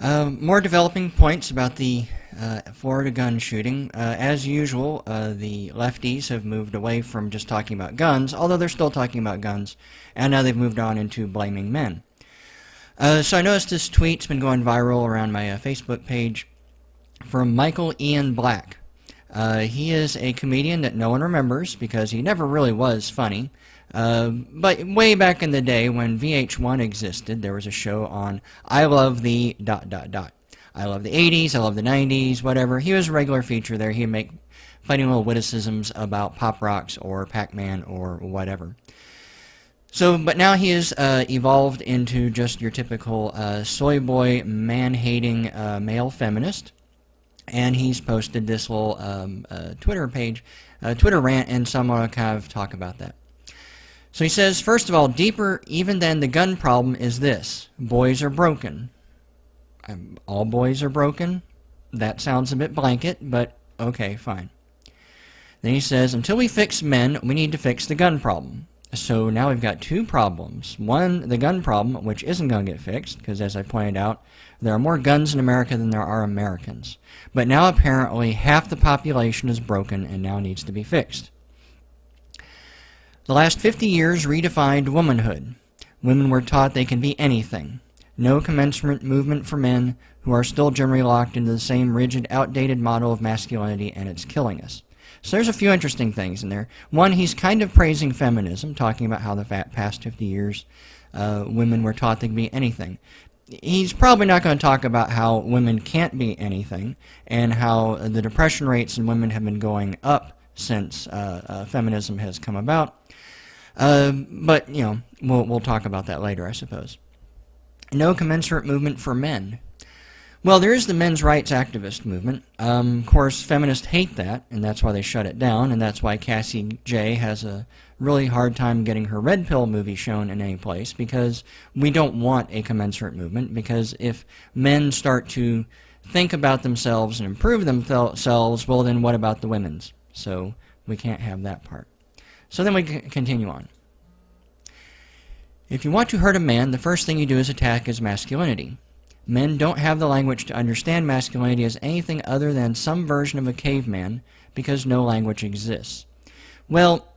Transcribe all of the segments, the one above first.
More developing points about the Florida gun shooting. As usual, the lefties have moved away from just talking about guns, although they're still talking about guns, and now they've moved on into blaming men. So I noticed this tweet's been going viral around my Facebook page from Michael Ian Black. He is a comedian that no one remembers because he never really was funny. But way back in the day when VH1 existed, there was a show on I love the ... I love the 80s, I love the 90s, whatever. He was a regular feature there. He'd make funny little witticisms about Pop Rocks or Pac-Man or whatever. So, but now he has evolved into just your typical soy boy, man-hating male feminist. And he's posted this little Twitter page, Twitter rant, and so I'm going to kind of talk about that. So he says, first of all, deeper even than the gun problem is this: boys are broken. All boys are broken? That sounds a bit blanket, but okay, fine. Then he says, until we fix men, we need to fix the gun problem. So now we've got two problems. One, the gun problem, which isn't going to get fixed, because as I pointed out, there are more guns in America than there are Americans. But now apparently half the population is broken and now needs to be fixed. The last 50 years redefined womanhood. Women were taught they can be anything. No commensurate movement for men who are still generally locked into the same rigid, outdated model of masculinity, and it's killing us. So there's a few interesting things in there. One, he's kind of praising feminism, talking about how the past 50 years women were taught they could be anything. He's probably not going to talk about how women can't be anything and how the depression rates in women have been going up since feminism has come about. But, you know, we'll talk about that later, I suppose. No commensurate movement for men. Well, there is the men's rights activist movement. Of course, feminists hate that, and that's why they shut it down, and that's why Cassie J has a really hard time getting her Red Pill movie shown in any place, because we don't want a commensurate movement, because if men start to think about themselves and improve themselves, well, then what about the women's? So we can't have that part. So then we continue on. If you want to hurt a man, the first thing you do is attack his masculinity. Men don't have the language to understand masculinity as anything other than some version of a caveman because no language exists. Well,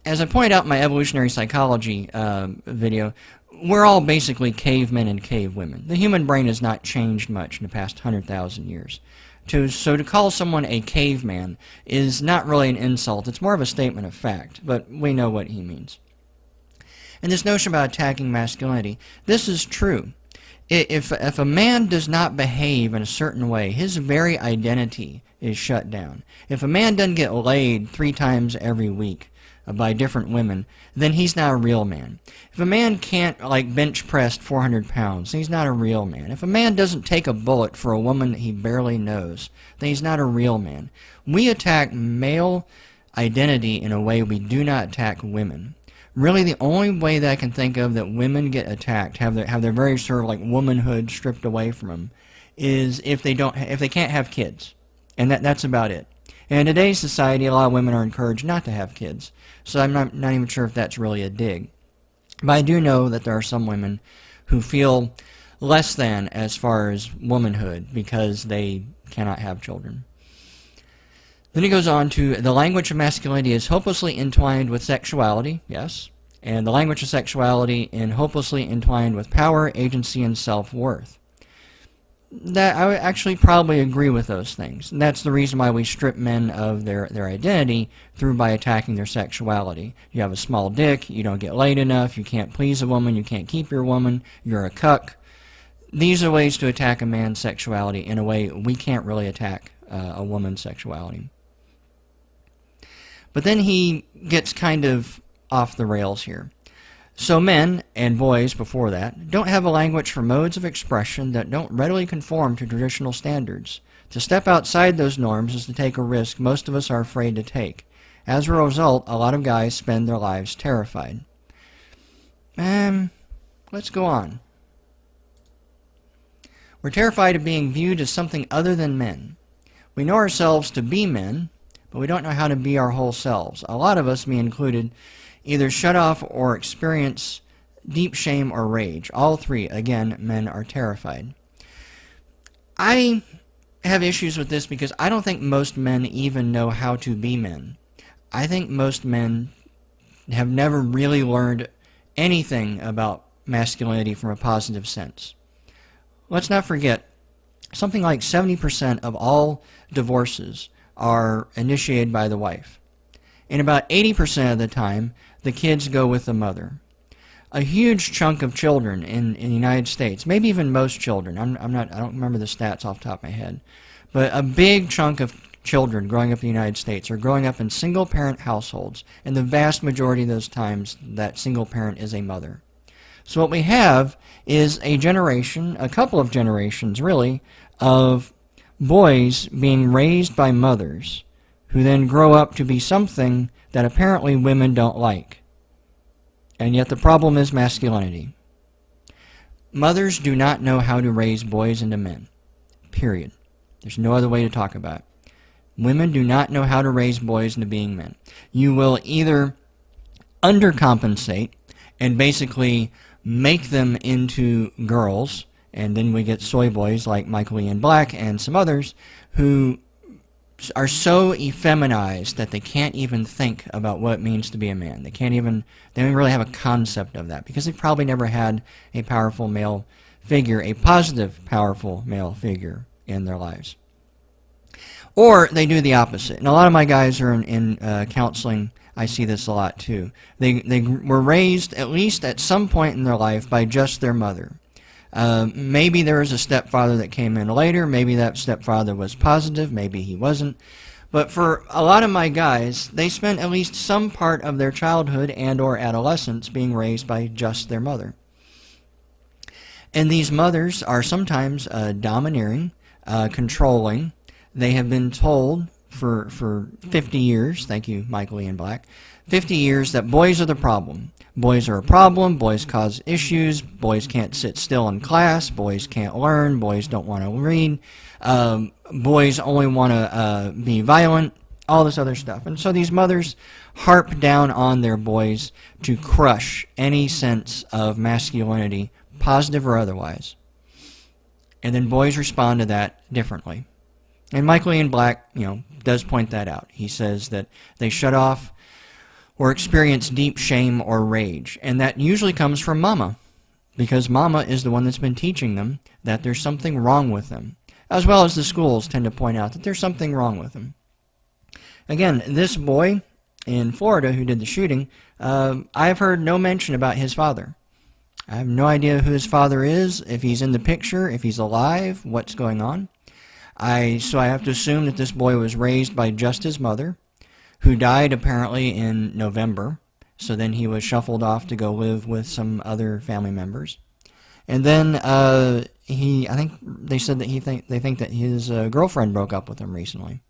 as I pointed out in my evolutionary psychology video, we're all basically cavemen and cavewomen. The human brain has not changed much in the past 100,000 years. So to call someone a caveman is not really an insult. It's more of a statement of fact, but we know what he means. And this notion about attacking masculinity, this is true. If a man does not behave in a certain way, his very identity is shut down. If a man doesn't get laid 3 times every week by different women, then he's not a real man. If a man can't, like, bench press 400 pounds, then he's not a real man. If a man doesn't take a bullet for a woman that he barely knows, then he's not a real man. We attack male identity in a way we do not attack women. Really, the only way that I can think of that women get attacked, have their very sort of like womanhood stripped away from them, is if they can't have kids, and that's about it. And in today's society, a lot of women are encouraged not to have kids, so I'm not even sure if that's really a dig. But I do know that there are some women who feel less than as far as womanhood because they cannot have children. Then he goes on to, the language of masculinity is hopelessly entwined with sexuality, yes, and the language of sexuality is hopelessly entwined with power, agency, and self-worth. That I would actually probably agree with those things. And that's the reason why we strip men of their identity by attacking their sexuality. You have a small dick, you don't get laid enough, you can't please a woman, you can't keep your woman, you're a cuck. These are ways to attack a man's sexuality in a way we can't really attack a woman's sexuality. But then he gets kind of off the rails here. So men, and boys before that, don't have a language for modes of expression that don't readily conform to traditional standards. To step outside those norms is to take a risk most of us are afraid to take. As a result, a lot of guys spend their lives terrified. Let's go on. We're terrified of being viewed as something other than men. We know ourselves to be men, but we don't know how to be our whole selves. A lot of us, me included, either shut off or experience deep shame or rage. All three, again, men are terrified. I have issues with this because I don't think most men even know how to be men. I think most men have never really learned anything about masculinity from a positive sense. Let's not forget, something like 70% of all divorces are initiated by the wife. And about 80% of the time, the kids go with the mother. A huge chunk of children in the United States, maybe even most children, I don't remember the stats off the top of my head, but a big chunk of children growing up in the United States are growing up in single-parent households, and the vast majority of those times, that single parent is a mother. So what we have is a generation, a couple of generations really, of boys being raised by mothers who then grow up to be something that apparently women don't like. And yet the problem is masculinity. Mothers do not know how to raise boys into men. Period. There's no other way to talk about it. Women do not know how to raise boys into being men. You will either undercompensate and basically make them into girls, and then we get soy boys like Michael Ian Black and some others who are so effeminized that they can't even think about what it means to be a man. They don't really have a concept of that because they've probably never had a powerful male figure, a positive, powerful male figure in their lives. Or they do the opposite. And a lot of my guys are in counseling. I see this a lot too. They were raised, at least at some point in their life, by just their mother. Maybe there was a stepfather that came in later. Maybe that stepfather was positive. Maybe he wasn't. But for a lot of my guys, they spent at least some part of their childhood and or adolescence being raised by just their mother. And these mothers are sometimes domineering, controlling. They have been told for 50 years, thank you, Michael Ian Black, 50 years that boys are the problem. Boys are a problem, boys cause issues, boys can't sit still in class, boys can't learn, boys don't want to read, boys only want to be violent, all this other stuff. And so these mothers harp down on their boys to crush any sense of masculinity, positive or otherwise. And then boys respond to that differently. And Michael Ian Black, does point that out. He says that they shut off or experience deep shame or rage. And that usually comes from mama, because mama is the one that's been teaching them that there's something wrong with them, as well as the schools tend to point out that there's something wrong with them. Again, this boy in Florida who did the shooting, I've heard no mention about his father. I have no idea who his father is, if he's in the picture, if he's alive, what's going on. So I have to assume that this boy was raised by just his mother, who died apparently in November. So then he was shuffled off to go live with some other family members. And then I think they said that they think that his girlfriend broke up with him recently.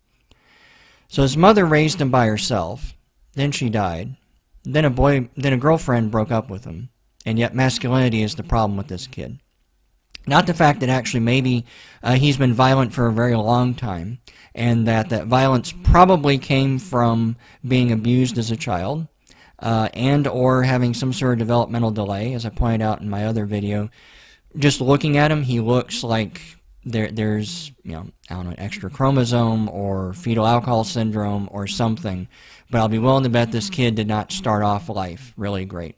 So his mother raised him by herself. Then she died. Then a girlfriend broke up with him. And yet masculinity is the problem with this kid. Not the fact that actually maybe he's been violent for a very long time, and that violence probably came from being abused as a child, and or having some sort of developmental delay, as I pointed out in my other video. Just looking at him, he looks like there's, I don't know, an extra chromosome or fetal alcohol syndrome or something. But I'll be willing to bet this kid did not start off life really great.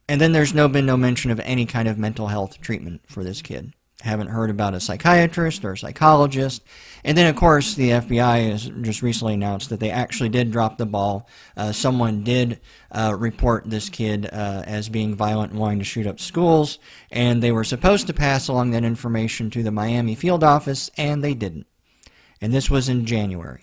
And then there's been no mention of any kind of mental health treatment for this kid. Haven't heard about a psychiatrist or a psychologist. And then, of course, the FBI has just recently announced that they actually did drop the ball. Someone did report this kid as being violent and wanting to shoot up schools, and they were supposed to pass along that information to the Miami field office, and they didn't. And this was in January.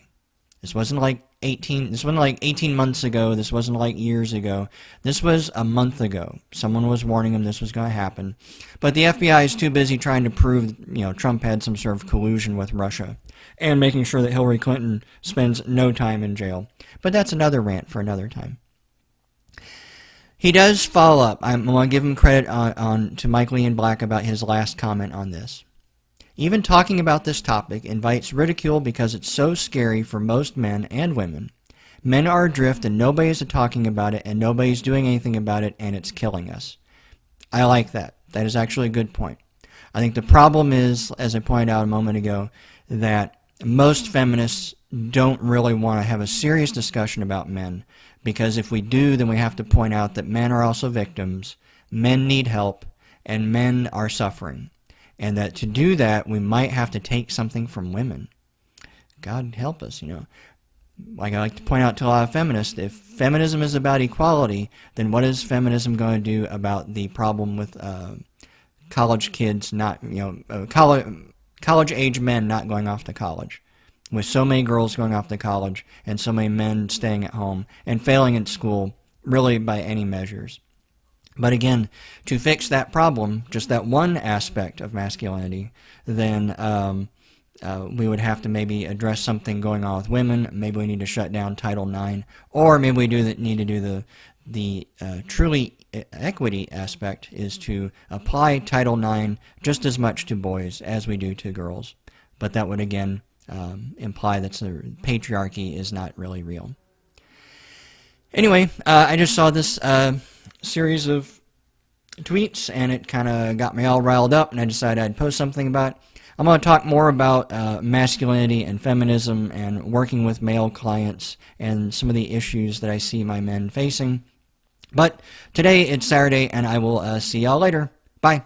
This wasn't like 18 months ago. This wasn't like years ago. This was a month ago. Someone was warning them this was going to happen. But the FBI is too busy trying to prove, Trump had some sort of collusion with Russia and making sure that Hillary Clinton spends no time in jail. But that's another rant for another time. He does follow up. I'm going to give him credit to Michael Ian Black about his last comment on this. Even talking about this topic invites ridicule because it's so scary for most men and women. Men are adrift and nobody's talking about it and nobody's doing anything about it, and it's killing us. I like that. That is actually a good point. I think the problem is, as I pointed out a moment ago, that most feminists don't really want to have a serious discussion about men, because if we do, then we have to point out that men are also victims, men need help, and men are suffering. And that to do that, we might have to take something from women. God help us, you know. Like I like to point out to a lot of feminists, if feminism is about equality, then what is feminism going to do about the problem with college kids not, college-age men not going off to college? With so many girls going off to college and so many men staying at home and failing in school, really by any measures. But again, to fix that problem, just that one aspect of masculinity, then we would have to maybe address something going on with women. Maybe we need to shut down Title IX, or maybe we need to do the truly equity aspect, is to apply Title IX just as much to boys as we do to girls. But that would again imply that the patriarchy is not really real. Anyway, I just saw this series of tweets, and it kind of got me all riled up, and I decided I'd post something about it. I'm going to talk more about masculinity and feminism and working with male clients and some of the issues that I see my men facing. But today it's Saturday, and I will see y'all later. Bye.